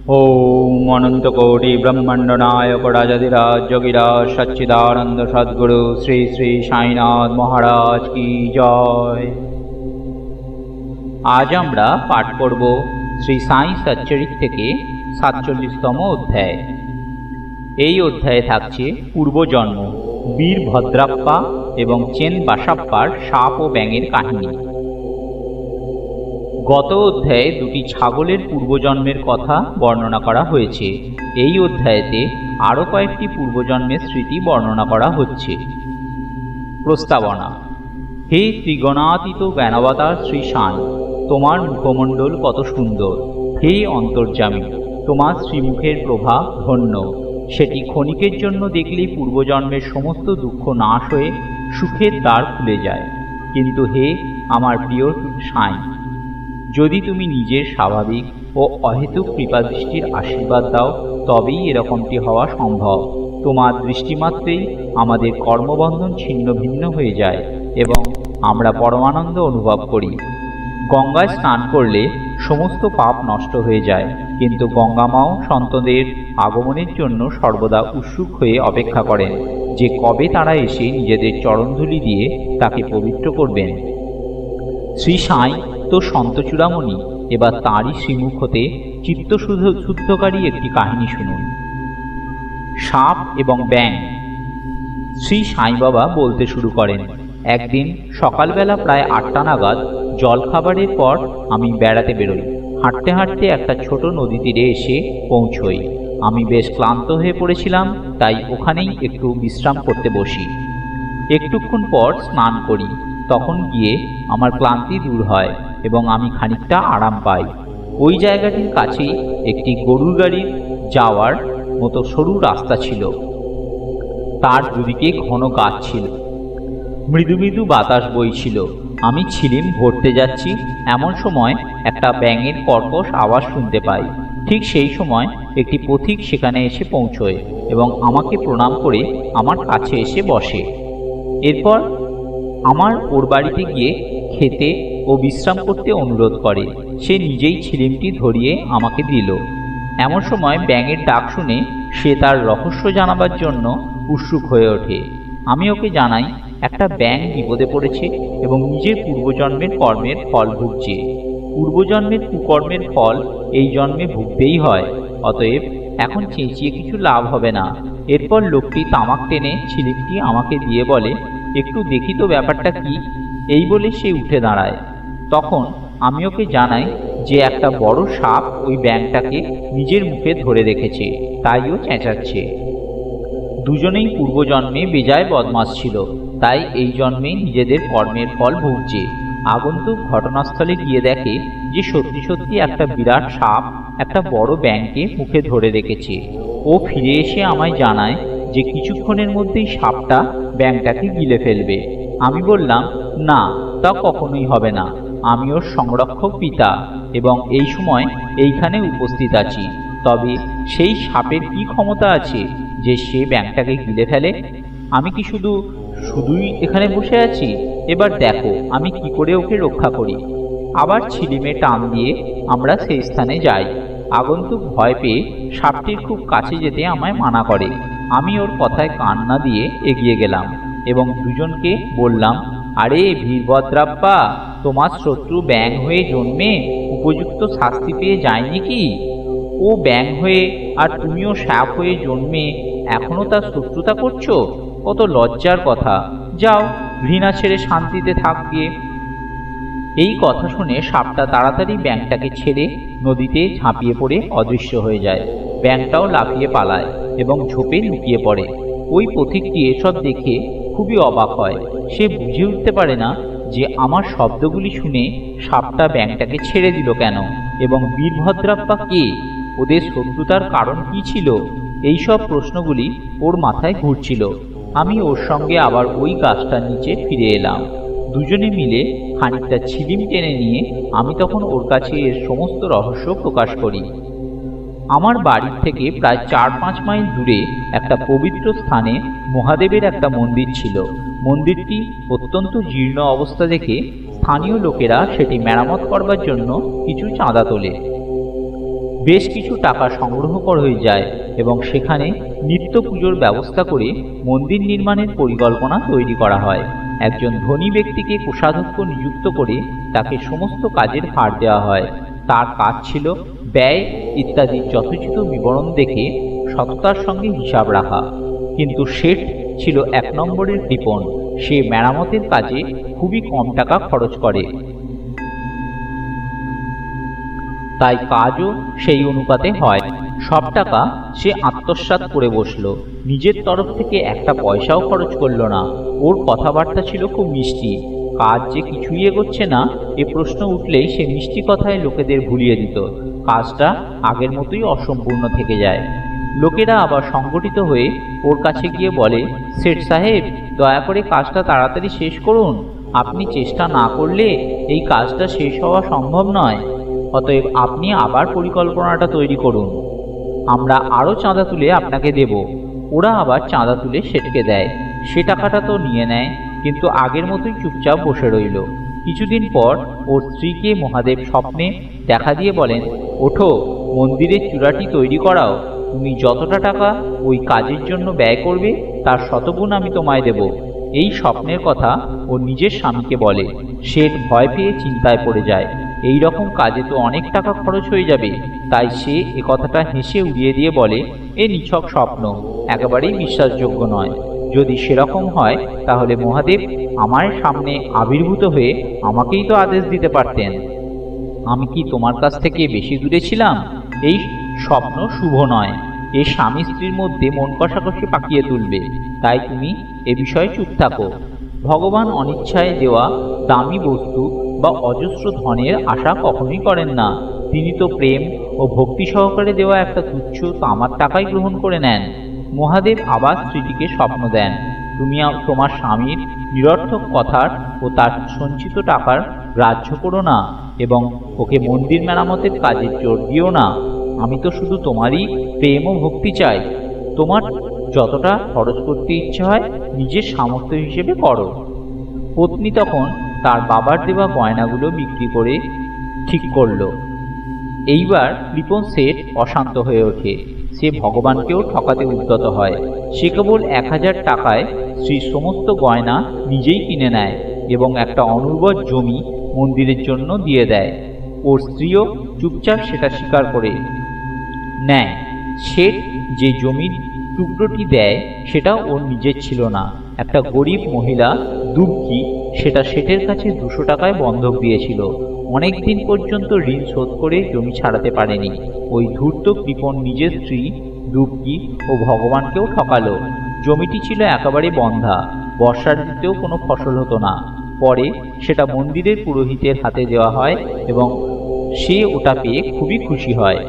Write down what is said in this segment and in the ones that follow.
ओम अनंत कोटि ब्रह्मांड नायक राजाधिराज जोगिराज सच्चिदानंद सद्गुरु श्री श्री साईनाथ महाराज की जय। आज আমরা পাঠ করব শ্রী সাই সচ্চরিত থেকে ৪৭তম অধ্যায়। এই অধ্যায়ে থাকছে পূর্বজন্ম, বীরভদ্রাপ্পা এবং চেন বাসাপ্পার সাপ ও ব্যাঙের কাহিনী। গত অধ্যায়ে দুটি ছাগলের পূর্বজন্মের কথা বর্ণনা করা হয়েছে। এই অধ্যায়েতে আরও কয়েকটি পূর্বজন্মের স্মৃতি বর্ণনা করা হচ্ছে। প্রস্তাবনা। হে ত্রিগণাতীত জ্ঞানাবতার শ্রী সাই, তোমার মুখমণ্ডল কত সুন্দর। হে অন্তর্যামী, তোমার শ্রীমুখের প্রভা ধন্য। সেটি ক্ষণিকের জন্য দেখলেই পূর্বজন্মের সমস্ত দুঃখ নাশ হয়ে সুখের দ্বার খুলে যায়। কিন্তু হে আমার প্রিয় সাই, যদি তুমি নিজের স্বাভাবিক ও অহেতুক কৃপাদৃষ্টির আশীর্বাদ দাও, তবেই এরকমটি হওয়া সম্ভব। তোমার দৃষ্টিমাত্রেই আমাদের কর্মবন্ধন ছিন্ন ভিন্ন হয়ে যায় এবং আমরা পরমানন্দ অনুভব করি। গঙ্গায় স্নান করলে সমস্ত পাপ নষ্ট হয়ে যায়, কিন্তু গঙ্গামাও সন্তদের আগমনের জন্য সর্বদা উৎসুক হয়ে অপেক্ষা করেন যে কবে তারা এসে নিজেদের চরণধূলি দিয়ে তাকে পবিত্র করবেন। শ্রী সাই তো সন্ত চূড়ামণি, এবার তাঁরই শ্রীমুখ হতে চিত্তশুদ্ধকারী একটি কাহিনী শুনুন। সাপ এবং ব্যাঙ। শ্রী সাই বাবা বলতে শুরু করেন, একদিন সকালবেলা প্রায় ৮টা নাগাদ জলখাবারের পর আমি বেড়াতে বেরোই। হাঁটতে হাঁটতে একটা ছোট নদী তীরে এসে পৌঁছই। আমি বেশ ক্লান্ত হয়ে পড়েছিলাম, তাই ওখানেই একটু বিশ্রাম করতে বসি। একটুক্ষণ পর স্নান করি। তখন গিয়ে আমার ক্লান্তি দূর হয় এবং আমি খানিকটা আরাম পাই। ওই জায়গাটির কাছেই একটি গরুর গাড়ির যাওয়ার মতো সরু রাস্তা ছিল। তার দুদিকে ঘন গাছ ছিল, মৃদু মৃদু বাতাস বইছিল। আমি ছিলিম ভরতে যাচ্ছি, এমন সময় একটা ব্যাঙের কর্কশ আওয়াজ শুনতে পাই। ঠিক সেই সময় একটি পথিক সেখানে এসে পৌঁছয় এবং আমাকে প্রণাম করে আমার কাছে এসে বসে। এরপর আমার ওর বাড়িতে গিয়ে খেতে ও বিশ্রাম করতে অনুরোধ করে। সে নিজেই ছিলিমটি ধরিয়ে আমাকে দিল। এমন সময় ব্যাঙের ডাক শুনে সে তার রহস্য জানাবার জন্য উৎসুক হয়ে ওঠে। আমি ওকে জানাই একটা ব্যাঙ বিপদে পড়েছে এবং নিজের পূর্বজন্মের কর্মের ফল ভুগছে। পূর্বজন্মের কুকর্মের ফল এই জন্মে ভুগতেই হয়, অতএব এখন চেঁচিয়ে কিছু লাভ হবে না। এরপর লোকটি তামাক টেনে ছিলিমটি আমাকে দিয়ে বলে, একটু দেখি তো ব্যাপারটা কি। এই বলে সে উঠে দাঁড়ায়। তখন আমি ওকে জানাই যে একটা বড় সাপ ওই ব্যাঙটাকে নিজের মুখে ধরে রেখেছে, তাই ও চেঁচাচ্ছে। দুজনেই পূর্বজন্মে বেজায় বদমাশ ছিল, তাই এই জন্মে নিজেদের কর্মের ফল ভুগছে। আগন্তুক ঘটনাস্থলে গিয়ে দেখে যে সত্যি সত্যি একটা বিরাট সাপ একটা বড় ব্যাঙকে মুখে ধরে রেখেছে। ও ফিরে এসে আমায় জানায় যে কিছুক্ষণের মধ্যেই সাপটা ব্যাঙটাকে গিলে ফেলবে। আমি বললাম, না, তা কখনোই হবে না। আমি ওর সংরক্ষক পিতা এবং এই সময় এইখানে উপস্থিত আছি। তবে সেই সাপের কি ক্ষমতা আছে যে সে ব্যাঙটাকে গিলে ফেলে? আমি কি শুধুই এখানে বসে আছি? এবার দেখো আমি কি করে ওকে রক্ষা করি। আবার ছিলিমে টান দিয়ে আমরা সেই স্থানে যাই। আগন্তুক ভয় পেয়ে সাপটির খুব কাছে যেতে আমায় মানা করে। আমি ওর কথায় কান না দিয়ে এগিয়ে গেলাম এবং দুজনকে বললাম, আরে বীরভদ্রাপ্পা, তোমার শত্রু ব্যাঙ হয়ে জন্মে উপযুক্ত শাস্তি পেয়ে যায়নি কি? ও ব্যাঙ হয়ে আর তুমিও সাপ হয়ে জন্মে এখনো তার শত্রুতা করছো? কত লজ্জার কথা। যাও, ঘৃণা ছেড়ে শান্তিতে থাক গিয়ে। এই কথা শুনে সাপটা তাড়াতাড়ি ব্যাঙটাকে ছেড়ে নদীতে ঝাঁপিয়ে পড়ে অদৃশ্য হয়ে যায়। ব্যাঙটাও লাফিয়ে পালায় এবং ঝোপে লুকিয়ে পড়ে। ওই পথিকটি এসব দেখে খুবই অবাক হয়। সে বুঝে উঠতে পারে না যে আমার শব্দগুলি শুনে সাপটা ব্যাঙটাকে ছেড়ে দিল কেন এবং বীরভদ্রাপ্পা কে, ওদের শত্রুতার কারণ কি ছিল। এইসব প্রশ্নগুলি ওর মাথায় ঘুরছিল। আমি ওর সঙ্গে আবার ওই গাছটার নিচে ফিরে এলাম। দুজনে মিলে খানিকটা ছিলিম টেনে নিয়ে আমি তখন ওর কাছে এর সমস্ত রহস্য প্রকাশ করি। আমার বাড়ির থেকে প্রায় ৪-৫ মাইল দূরে একটা পবিত্র স্থানে মহাদেবের একটা মন্দির ছিল। মন্দিরটি অত্যন্ত জীর্ণ অবস্থা দেখে স্থানীয় লোকেরা সেটি মেরামত করবার জন্য কিছু চাঁদা তোলে। বেশ কিছু টাকা সংগ্রহ করা হয়ে যায় এবং সেখানে নিত্য পুজোর ব্যবস্থা করে মন্দির নির্মাণের পরিকল্পনা তৈরি করা হয়। একজন ধনী ব্যক্তিকে কোষাধ্যক্ষ নিযুক্ত করে তাকে সমস্ত কাজের ভার দেওয়া হয়। তার কাজ ছিল ব্যয় ইত্যাদির যথোচিত বিবরণ দেখে সততার সঙ্গে হিসাব রাখা। কিন্তু শেঠ ছিল 1 নম্বরের কৃপণ। সে মেরামতের কাজে খুবই কম টাকা খরচ করে, তাই কাজও সেই অনুপাতে হয়। সব টাকা সে আত্মসাৎ করে বসলো, নিজের তরফ থেকে একটা পয়সাও খরচ করলো না। ওর কথাবার্তা ছিল খুব মিষ্টি। কাজ যে কিছুই এগোচ্ছে না এ প্রশ্ন উঠলেই সে মিষ্টি কথায় লোকেদের ভুলিয়ে দিত। কাজটা আগের মতোই অসম্পূর্ণ থেকে যায়। লোকেরা আবার সংগঠিত হয়ে ওর কাছে গিয়ে বলে, শেঠ সাহেব, দয়া করে কাজটা তাড়াতাড়ি শেষ করুন। আপনি চেষ্টা না করলে এই কাজটা শেষ হওয়া সম্ভব নয়। অতএব আপনি আবার পরিকল্পনাটা তৈরি করুন, আমরা আরও চাঁদা তুলে আপনাকে দেব। ওরা আবার চাঁদা তুলে শেঠকে দেয়। সে টাকাটা তো নিয়ে নেয়, কিন্তু আগের মতোই চুপচাপ বসে রইল। কিছুদিন পর ওর স্ত্রীকে মহাদেব স্বপ্নে দেখা দিয়ে বলেন, ওঠো, মন্দিরের চূড়াটি তৈরি করাও। তুমি যতটা টাকা ওই কাজের জন্য ব্যয় করবে তার শতগুণ আমি তোমায় দেব। এই স্বপ্নের কথা ও নিজের স্বামীকে বলে। শেঠ ভয় পেয়ে চিন্তায় পড়ে যায়। এই রকম কাজে তো অনেক টাকা খরচ হয়ে যাবে। তাই সে এ কথাটা হেসে উড়িয়ে দিয়ে বলে, এ নিছক স্বপ্ন, একেবারেই বিশ্বাসযোগ্য নয়। যদি সেরকম হয় তাহলে মহাদেব আমার সামনে আবির্ভূত হয়ে আমাকেই তো আদেশ দিতে পারতেন। আমি কি তোমার কাছ থেকে বেশি দূরে ছিলাম? এই স্বপ্ন শুভ নয়। এ স্বামী স্ত্রীর মধ্যে মন কষাকষি পাকিয়ে তুলবে। তাই তুমি এ বিষয়ে চুপ থাকো। ভগবান অনিচ্ছায় দেওয়া দামি বস্তু বা অজস্র ধনের আশা কখনোই করেন না। তিনি তো প্রেম ও ভক্তি সহকারে দেওয়া একটা তুচ্ছ তামার টাকাই গ্রহণ করে নেন। মহাদেব আবার স্ত্রীটিকে স্বপ্ন দেন, তুমি তোমার স্বামীর নিরর্থক কথার ও তার সঞ্চিত টাকার গ্রাহ্য করো না এবং ওকে মন্দির মেরামতের কাজে জোর দিও না। আমি তো শুধু তোমারই প্রেম ও ভক্তি চাই। তোমার যতটা খরচ করতে ইচ্ছে হয় নিজের সামর্থ্য হিসেবে করো। পত্নী তখন তার বাবার দেওয়া গয়নাগুলো বিক্রি করে ঠিক করল। এইবার কৃপণ শেঠ অশান্ত হয়ে ওঠে। সে ভগবানকেও ঠকাতে উদ্যত হয়। সে কেবল 1000 টাকায় শ্রীর সমস্ত গয়না নিজেই কিনে নেয় এবং একটা অনুর্বর জমি মন্দিরের জন্য দিয়ে দেয়। ওর স্ত্রীও চুপচাপ সেটা স্বীকার করে নেয়। শেঠ যে জমির টুকরোটি দেয় সেটা ওর নিজের ছিল না। একটা গরিব মহিলা দুবকি সেটা শেঠের কাছে 200 টাকায় বন্ধক দিয়েছিল। অনেক দিন পর্যন্ত ঋণ শোধ করে জমি ছাড়াতে পারেনি। ওই ধূর্ত কৃপণ নিজের স্ত্রী দুবকি ও ভগবানকেও ঠকালো। জমিটি ছিল একেবারে বন্ধা, বর্ষার ঋতুতেও কোনো ফসল হতো না। পরে সেটা মন্দিরের পুরোহিতের হাতে দেওয়া হয় এবং সে ওটা পেয়ে খুবই খুশি হয়।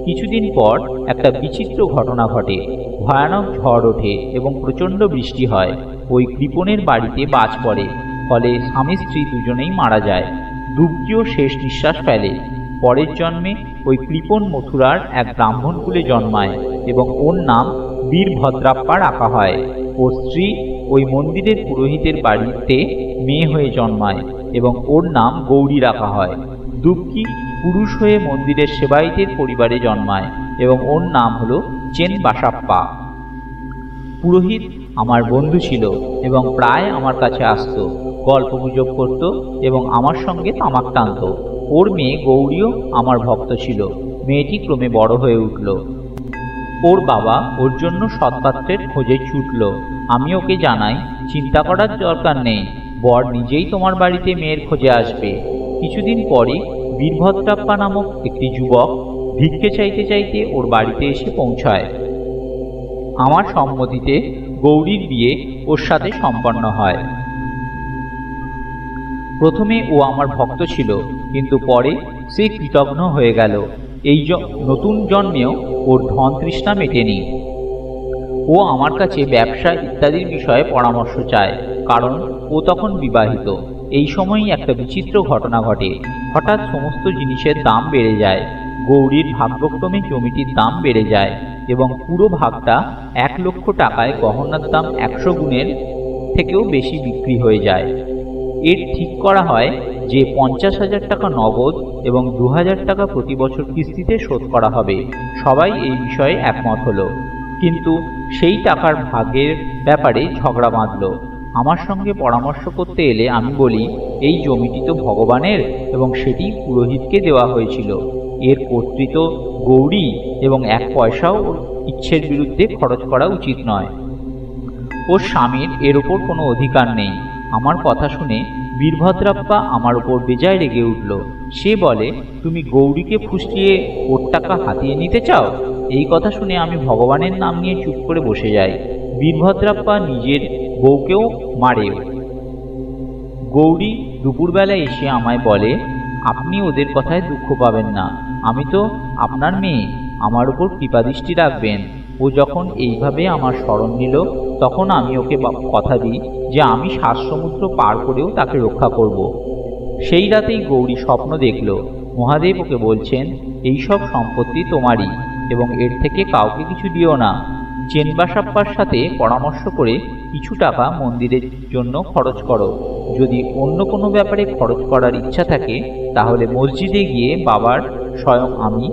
কিছুদিন পর একটা বিচিত্র ঘটনা ঘটে। ভয়ানক ঝড় ওঠে এবং প্রচণ্ড বৃষ্টি হয়। ওই কৃপণের বাড়িতে বাজ পড়ে, ফলে স্বামী স্ত্রী দুজনেই মারা যায়। দুবকিও শেষ নিঃশ্বাস ফেলে। পরের জন্মে ওই কৃপণ মথুরার এক ব্রাহ্মণ কুলে জন্মায় এবং ওর নাম বীরভদ্রাপ্পা রাখা হয়। ওর স্ত্রী ওই মন্দিরের পুরোহিতের বাড়িতে মেয়ে হয়ে জন্মায় এবং ওর নাম গৌরী রাখা হয়। দুবকি পুরুষ হয়ে মন্দিরের সেবায়িতের পরিবারে জন্মায় এবং ওর নাম হলো চেনবাসাপ্পা। পুরোহিত আমার বন্ধু ছিল এবং প্রায় আমার কাছে আসতো, গল্পগুজব করত এবং আমার সঙ্গে তামাক টানত। ওর মেয়ে গৌরীও আমার ভক্ত ছিল। মেয়েটি ক্রমে বড় হয়ে উঠল। ওর বাবা ওর জন্য সৎপাত্রের খোঁজে ছুটল। আমি ওকে জানাই, চিন্তা করার দরকার নেই, বর নিজেই তোমার বাড়িতে মেয়ের খোঁজে আসবে। কিছুদিন পরে বীরভদ্রাপ্পা নামক একটি যুবক ভিক্ষে চাইতে চাইতে ওর বাড়িতে এসে পৌঁছায়। আমার সম্মতিতে গৌরীর বিয়ে ওর সাথে সম্পন্ন হয়। প্রথমে ও আমার ভক্ত ছিল, কিন্তু পরে সে কৃতঘ্ন হয়ে গেল। এই নতুন জন্মেও ওর ধন তৃষ্ণা মেটেনি। ও আমার কাছে ব্যবসা ইত্যাদির বিষয়ে পরামর্শ চায়, কারণ ও তখন বিবাহিত। এই সময়ই একটা বিচিত্র ঘটনা ঘটে। হঠাৎ সমস্ত জিনিসের দাম বেড়ে যায়। গৌরীর ভাগ্যক্রমে জমিটির দাম বেড়ে যায় এবং পুরো ভাগটা 1 লক্ষ টাকায় গহনার দাম 100 গুণের থেকেও বেশি বিক্রি হয়ে যায়। এর ঠিক করা হয় যে 50,000 টাকা নগদ এবং 2,000 টাকা প্রতি বছর কিস্তিতে শোধ করা হবে। সবাই এই বিষয়ে একমত হলো, কিন্তু সেই টাকার ভাগের ব্যাপারে ঝগড়া বাঁধল। আমার সঙ্গে পরামর্শ করতে এলে আমি বলি, এই জমিটি তো ভগবানের এবং সেটি পুরোহিতকে দেওয়া হয়েছিল। এর কর্তৃত্ব গৌরী এবং 1 পয়সাও ওর ইচ্ছের বিরুদ্ধে খরচ করা উচিত নয়। ওর স্বামীর এর ওপর কোনো অধিকার নেই। আমার কথা শুনে বীরভদ্রাপ্পা আমার ওপর বেজায় রেগে উঠল। সে বলে, তুমি গৌরীকে ফুসলিয়ে ওর টাকা হাতিয়ে নিতে চাও? এই কথা শুনে আমি ভগবানের নাম নিয়ে চুপ করে বসে যাই। বীরভদ্রাপ্পা নিজের বউকেও মারে। গৌরী দুপুরবেলা এসে আমায় বলে, আপনি ওদের কথায় দুঃখ পাবেন না, আমি তো আপনার মেয়ে, আমার উপর কৃপাদৃষ্টি রাখবেন। ও যখন এইভাবে আমার শরণ নিল, তখন আমি ওকে কথা দিই যে আমি 7 সমুদ্র পার করেও তাকে রক্ষা করব। সেই রাতেই গৌরী স্বপ্ন দেখল, মহাদেব ওকে বলছেন, এইসব সম্পত্তি তোমারই এবং এর থেকে কাউকে কিছু দিও না। চেনবাসাপ্পার সাথে পরামর্শ করে কিছু টাকা মন্দিরের জন্য খরচ করো। যদি অন্য কোনো ব্যাপারে খরচ করার ইচ্ছা থাকে, তাহলে মসজিদে গিয়ে বাবার স্বয়ং আমি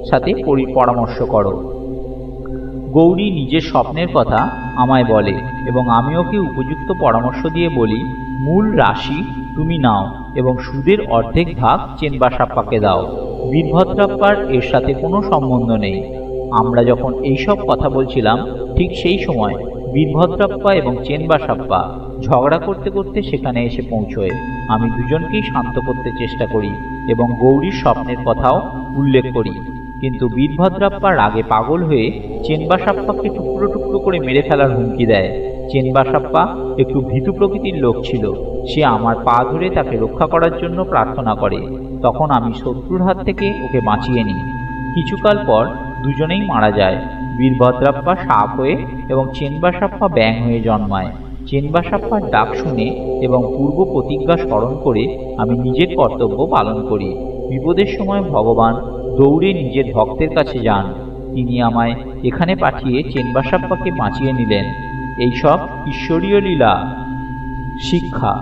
সাথে পরামর্শ করো। গৌরী নিজের স্বপ্নের কথা আমায় বলে এবং আমি ওকে উপযুক্ত পরামর্শ দিয়ে বলি, মূল রাশি তুমি নাও এবং সুদের অর্ধেক ভাগ চেনবাসাপ্পাকে দাও। বীরভদ্রাপ্পার এর সাথে কোনো সম্বন্ধ নেই। আমরা যখন এইসব কথা বলছিলাম, ঠিক সেই সময় বীরভদ্রাপ্পা এবং চেনবাসাপ্পা ঝগড়া করতে করতে সেখানে এসে পৌঁছয়। আমি দুজনকেই শান্ত করতে চেষ্টা করি এবং গৌরীর স্বপ্নের কথাও উল্লেখ করি, কিন্তু বীরভদ্রাপ্পা রাগে পাগল হয়ে চেনবাসাপ্পাকে টুকরো টুকরো করে মেরে ফেলার হুমকি দেয়। চেনবাসাপ্পা একটু ভীতু প্রকৃতির লোক ছিল। সে আমার পা ধরে তাকে রক্ষা করার জন্য প্রার্থনা করে। তখন আমি শত্রুর হাত থেকে ওকে বাঁচিয়ে নিই। কিছুকাল পর দুজনেই মারা যায়। বীরভদ্রাপ্পা সাপ হয়ে এবং চেনবাসাপ্পা ব্যাঙ হয়ে জন্মায়। চেনবাসাপ্পার ডাক শুনে এবং পূর্ব প্রতিজ্ঞা স্মরণ করে আমি নিজের কর্তব্য পালন করি। বিপদের সময় ভগবান দৌড়ে নিজের ভক্তের কাছে যান। তিনি আমায় এখানে পাঠিয়ে চেনবাসাপ্পাকে বাঁচিয়ে নিলেন। এইসব ঈশ্বরীয় লীলা। শিক্ষা।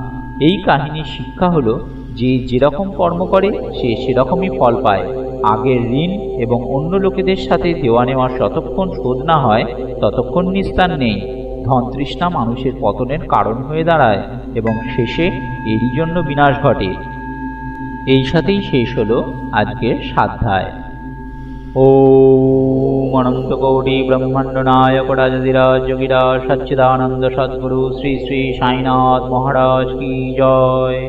এই কাহিনীর শিক্ষা হলো যে যেরকম কর্ম করে সে সেরকমই ফল পায়। আগের ঋণ এবং অন্য লোকেদের সাথে দেওয়া নেওয়ার যতক্ষণ শোধ না হয়, ততক্ষণ নিস্তার নেই। ধনতৃষ্ণা মানুষের পতনের কারণ হয়ে দাঁড়ায় এবং শেষে এরই জন্য বিনাশ ঘটে। এই সাথেই শেষ হলো আজকের স্বাধ্যায়। ওম অনন্ত কোটি ব্রহ্মাণ্ড নায়ক রাজাধিরাজ যোগীরাজ সচ্চিদানন্দ সদ্গুরু শ্রী শ্রী সাইনাথ মহারাজ কি জয়।